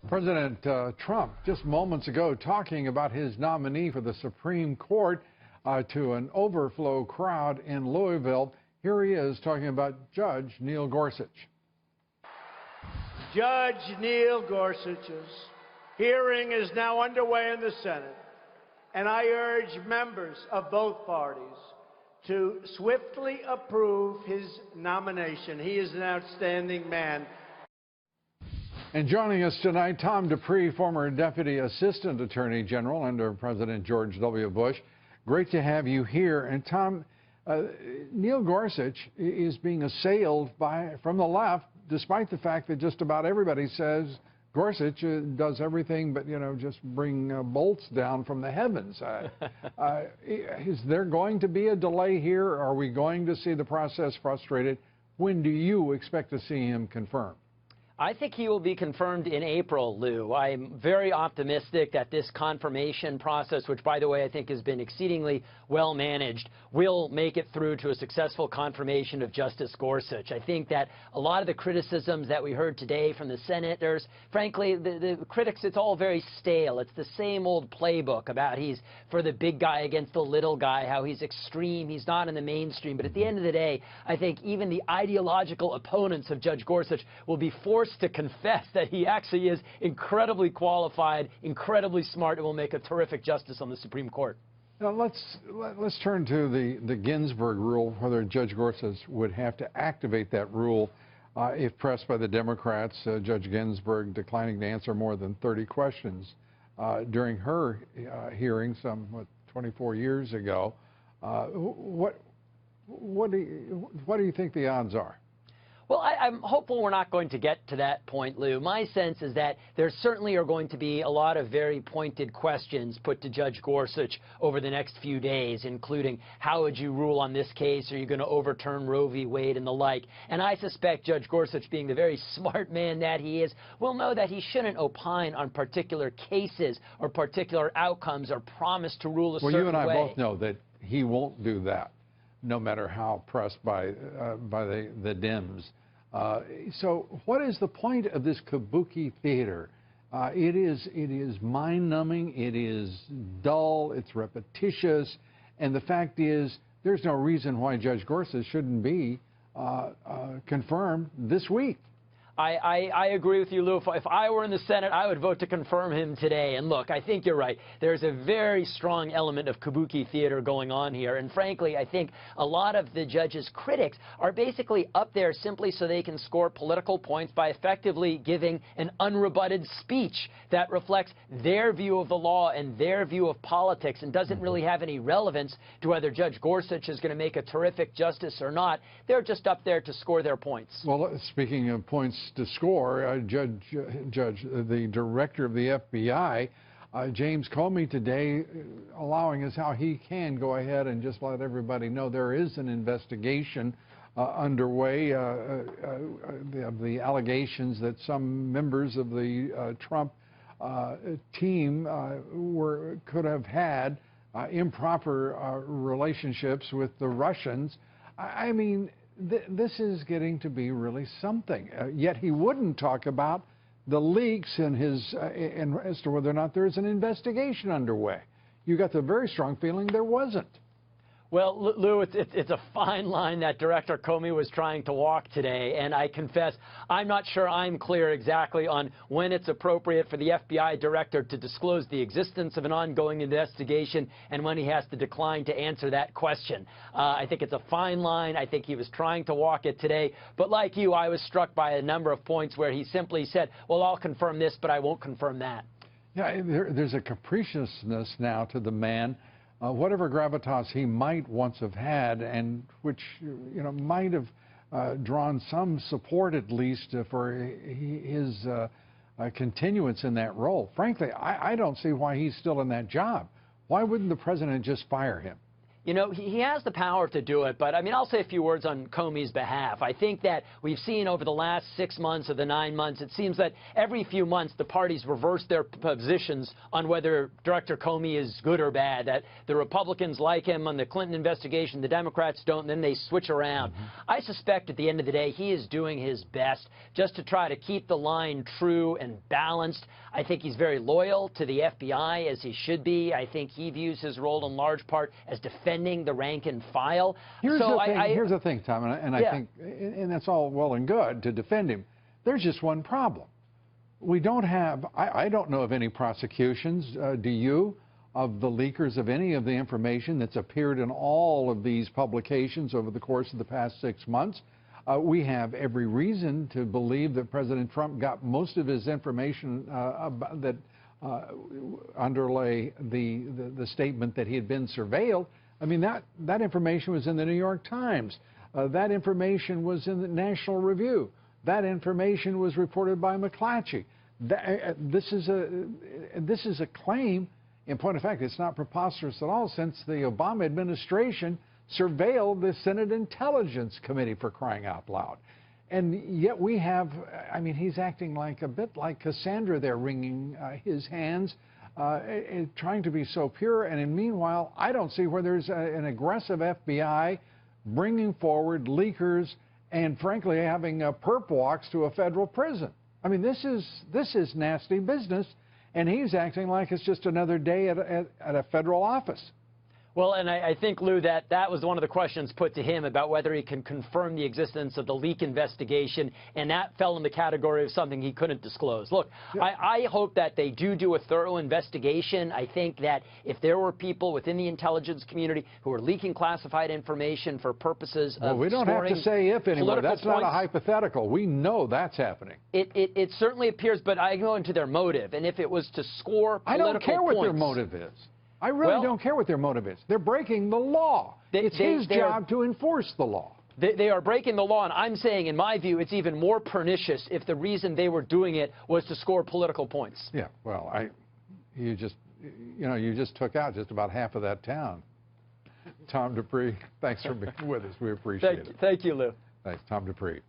President Trump just moments ago talking about his nominee for the Supreme Court to an overflow crowd in Louisville. Here he is talking about Judge Neil Gorsuch. Judge Neil Gorsuch's hearing is now underway in the Senate, and I urge members of both parties to swiftly approve his nomination. He is an outstanding man. And joining us tonight, Tom Dupree, former Deputy Assistant Attorney General under President George W. Bush. Great to have you here. And Tom, Neil Gorsuch is being assailed from the left, despite the fact that just about everybody says Gorsuch does everything but, just bring bolts down from the heavens. Is there going to be a delay here? Are we going to see the process frustrated? When do you expect to see him confirmed? I think he will be confirmed in April, Lou. I'm very optimistic that this confirmation process, which, by the way, I think has been exceedingly well managed, will make it through to a successful confirmation of Justice Gorsuch. I think that a lot of the criticisms that we heard today from the senators, frankly, the critics, it's all very stale. It's the same old playbook about he's for the big guy against the little guy, how he's extreme, he's not in the mainstream. But at the end of the day, I think even the ideological opponents of Judge Gorsuch will be forced to confess that he actually is incredibly qualified, incredibly smart, and will make a terrific justice on the Supreme Court. Now let's turn to the Ginsburg rule, whether Judge Gorsuch would have to activate that rule if pressed by the Democrats. Judge Ginsburg declining to answer more than 30 questions during her hearing some 24 years ago. What do you think the odds are? Well, I'm hopeful we're not going to get to that point, Lou. My sense is that there certainly are going to be a lot of very pointed questions put to Judge Gorsuch over the next few days, including how would you rule on this case? Are you going to overturn Roe v. Wade and the like? And I suspect Judge Gorsuch, being the very smart man that he is, will know that he shouldn't opine on particular cases or particular outcomes or promise to rule a certain way. Well, you and I both know that he won't do that, no matter how pressed by the Dems. So what is the point of this kabuki theater? It is mind-numbing, it is dull, it's repetitious, and the fact is there's no reason why Judge Gorsuch shouldn't be confirmed this week. I agree with you, Lou. If I were in the Senate, I would vote to confirm him today. And look, I think you're right. There's a very strong element of kabuki theater going on here. And frankly, I think a lot of the judge's critics are basically up there simply so they can score political points by effectively giving an unrebutted speech that reflects their view of the law and their view of politics and doesn't really have any relevance to whether Judge Gorsuch is going to make a terrific justice or not. They're just up there to score their points. Well, speaking of points to score, the director of the FBI, James Comey, today allowing us how he can go ahead and just let everybody know there is an investigation underway of the allegations that some members of the Trump team could have had improper relationships with the Russians. I mean, this is getting to be really something. Yet he wouldn't talk about the leaks and as to whether or not there is an investigation underway. You got the very strong feeling there wasn't. Well, Lou, it's a fine line that Director Comey was trying to walk today, and I confess I'm not sure I'm clear exactly on when it's appropriate for the FBI director to disclose the existence of an ongoing investigation and when he has to decline to answer that question. I think it's a fine line. I think he was trying to walk it today. But like you, I was struck by a number of points where he simply said, well, I'll confirm this, but I won't confirm that. Yeah, there's a capriciousness now to the man. Whatever gravitas he might once have had, and which might have drawn some support at least for his continuance in that role. Frankly, I don't see why he's still in that job. Why wouldn't the president just fire him? You know, he has the power to do it, but I mean, I'll say a few words on Comey's behalf. I think that we've seen over the last 6 months or the 9 months, it seems that every few months the parties reverse their positions on whether Director Comey is good or bad, that the Republicans like him on the Clinton investigation, the Democrats don't, and then they switch around. I suspect at the end of the day he is doing his best just to try to keep the line true and balanced. I think he's very loyal to the FBI, as he should be. I think he views his role in large part as defending the rank and file. Here's the thing, Tom, and I think, and that's all well and good to defend him. There's just one problem. We don't have, I don't know of any prosecutions, do you, of the leakers of any of the information that's appeared in all of these publications over the course of the past 6 months. We have every reason to believe that President Trump got most of his information that underlay the statement that he had been surveilled. I mean, that information was in the New York Times. That information was in the National Review. That information was reported by McClatchy. This is a claim. In point of fact, it's not preposterous at all, since the Obama administration surveilled the Senate Intelligence Committee, for crying out loud. And yet we have, I mean, he's acting like a bit like Cassandra there, wringing his hands, trying to be so pure. And meanwhile, I don't see where there's an aggressive FBI bringing forward leakers and, frankly, having perp walks to a federal prison. I mean, this is nasty business, and he's acting like it's just another day at a federal office. Well, and I think, Lou, that was one of the questions put to him about whether he can confirm the existence of the leak investigation, and that fell in the category of something he couldn't disclose. Look, yeah. I hope that they do a thorough investigation. I think that if there were people within the intelligence community who are leaking classified information for purposes of we don't have to say if anymore. That's not a hypothetical. We know that's happening. It certainly appears, but I go into their motive, and if it was to score political points. I don't care what their motive is. I really don't care what their motive is. They're breaking the law. It's his job to enforce the law. They are breaking the law, and I'm saying, in my view, it's even more pernicious if the reason they were doing it was to score political points. Yeah, well, you just took out just about half of that town. Tom Dupree, thanks for being with us. We appreciate it. Thank you, Lou. Thanks, Tom Dupree.